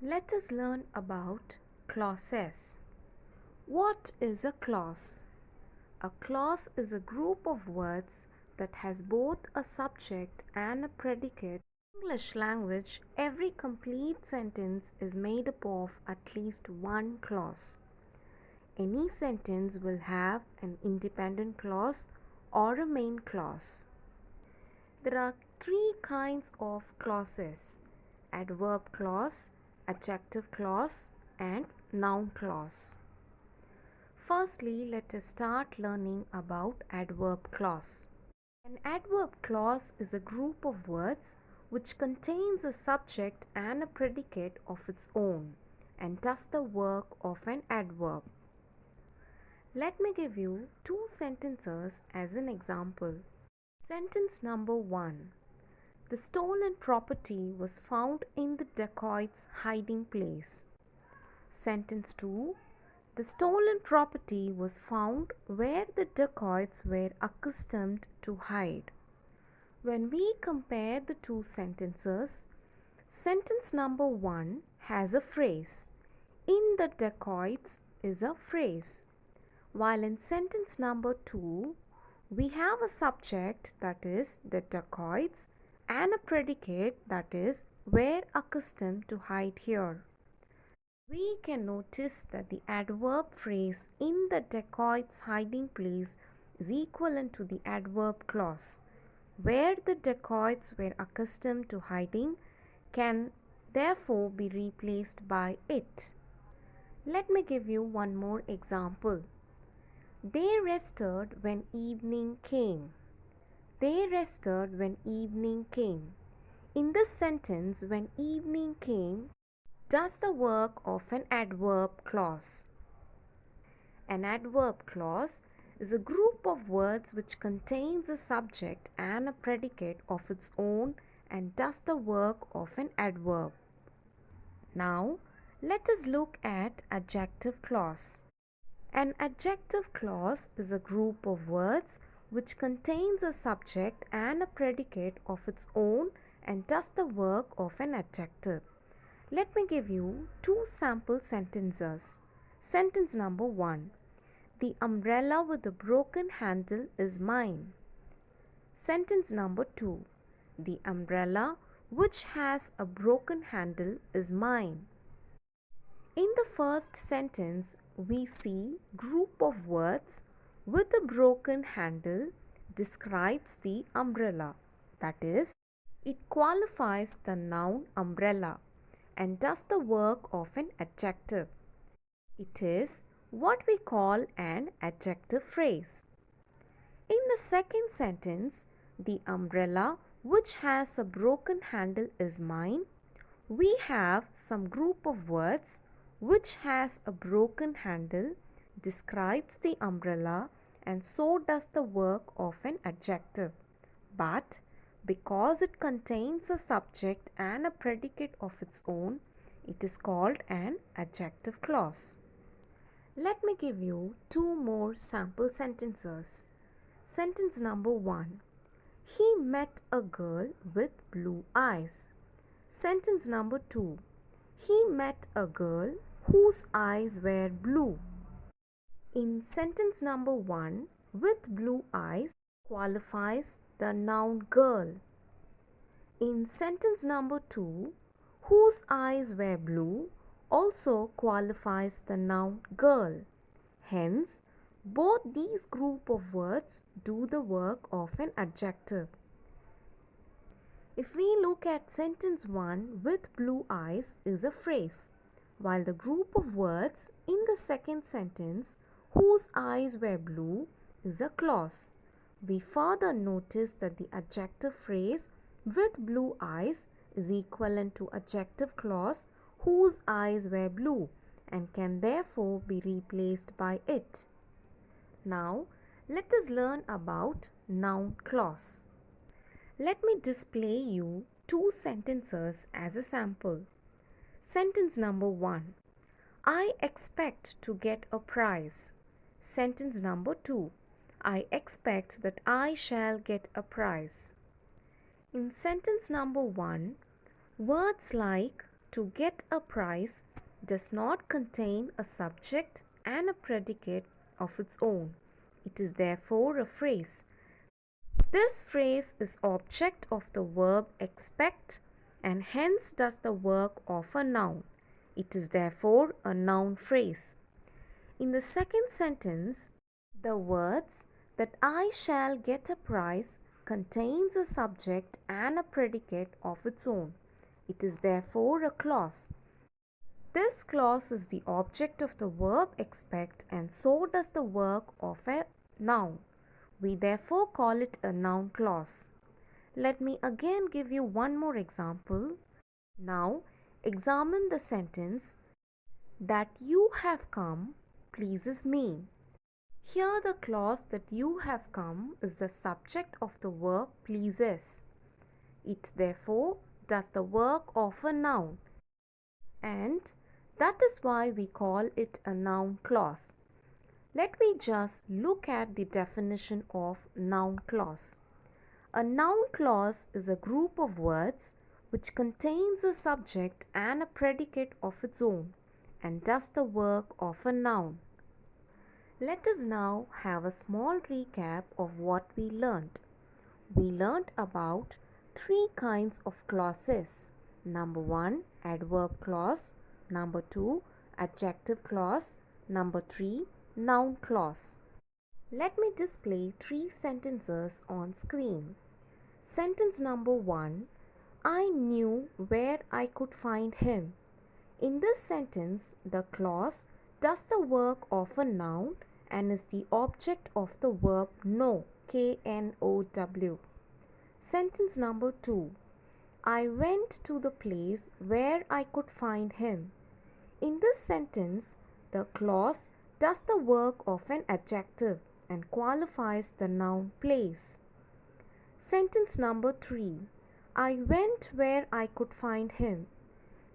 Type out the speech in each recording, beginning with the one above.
Let us learn about clauses. What is a clause? A clause is a group of words that has both a subject and a predicate. In English language, every complete sentence is made up of at least one clause. Any sentence will have an independent clause or a main clause. There are three kinds of clauses: adverb clause, adjective clause, and noun clause. Firstly, let us start learning about adverb clause. An adverb clause is a group of words which contains a subject and a predicate of its own and does the work of an adverb. Let me give you two sentences as an example. Sentence number 1. The stolen property was found in the dacoit's hiding place. Sentence 2. The stolen property was found where the dacoits were accustomed to hide. When we compare the two sentences, sentence number 1 has a phrase. In the dacoits is a phrase. While in sentence number 2, we have a subject, that is the dacoits, and a predicate, that is were accustomed to hide here. We can notice that the adverb phrase in the dacoit's hiding place is equivalent to the adverb clause. Where the dacoits were accustomed to hiding can therefore be replaced by it. Let me give you one more example. They rested when evening came. They rested when evening came. In this sentence, when evening came does the work of an adverb clause. An adverb clause is a group of words which contains a subject and a predicate of its own and does the work of an adverb. Now, let us look at adjective clause. An adjective clause is a group of words which contains a subject and a predicate of its own and does the work of an adjective. Let me give you two sample sentences. Sentence number 1. The umbrella with the broken handle is mine. Sentence number 2. The umbrella which has a broken handle is mine. In the first sentence, we see group of words with a broken handle describes the umbrella. That is, it qualifies the noun umbrella and does the work of an adjective. It is what we call an adjective phrase. In the second sentence, the umbrella which has a broken handle is mine. We have some group of words which has a broken handle describes the umbrella and so does the work of an adjective. But because it contains a subject and a predicate of its own, it is called an adjective clause. Let me give you two more sample sentences. Sentence number 1. He met a girl with blue eyes. Sentence number 2. He met a girl whose eyes were blue. In sentence number 1, with blue eyes qualifies the noun girl. In sentence number 2, whose eyes were blue also qualifies the noun girl. Hence, both these group of words do the work of an adjective. If we look at sentence 1, with blue eyes is a phrase, while the group of words in the second sentence, whose eyes were blue, is a clause. We further notice that the adjective phrase with blue eyes is equivalent to adjective clause whose eyes were blue and can therefore be replaced by it. Now, let us learn about noun clause. Let me display you two sentences as a sample. Sentence number 1. I expect to get a prize. Sentence number 2. I expect that I shall get a prize. In sentence number 1, words like to get a prize does not contain a subject and a predicate of its own. It is therefore a phrase. This phrase is object of the verb expect and hence does the work of a noun. It is therefore a noun phrase. In the second sentence, the words that I shall get a prize contains a subject and a predicate of its own. It is therefore a clause. This clause is the object of the verb expect and so does the work of a noun. We therefore call it a noun clause. Let me again give you one more example. Now examine the sentence that you have come pleases me. Here the clause that you have come is the subject of the verb pleases. It therefore does the work of a noun and that is why we call it a noun clause. Let me just look at the definition of noun clause. A noun clause is a group of words which contains a subject and a predicate of its own and does the work of a noun. Let us now have a small recap of what we learned. We learned about three kinds of clauses. Number 1, adverb clause. Number 2, adjective clause. Number 3, noun clause. Let me display three sentences on screen. Sentence number 1, I knew where I could find him. In this sentence, the clause does the work of a noun and is the object of the verb know, K-N-O-W. Sentence number 2, I went to the place where I could find him. In this sentence, the clause does the work of an adjective and qualifies the noun place. Sentence number 3, I went where I could find him.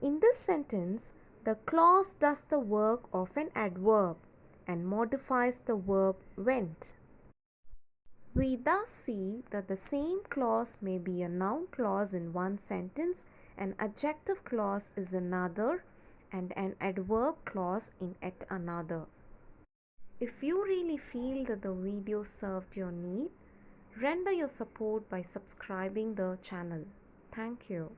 In this sentence, the clause does the work of an adverb and modifies the verb went. We thus see that the same clause may be a noun clause in one sentence, an adjective clause is another, and an adverb clause in yet another. If you really feel that the video served your need, render your support by subscribing the channel. Thank you.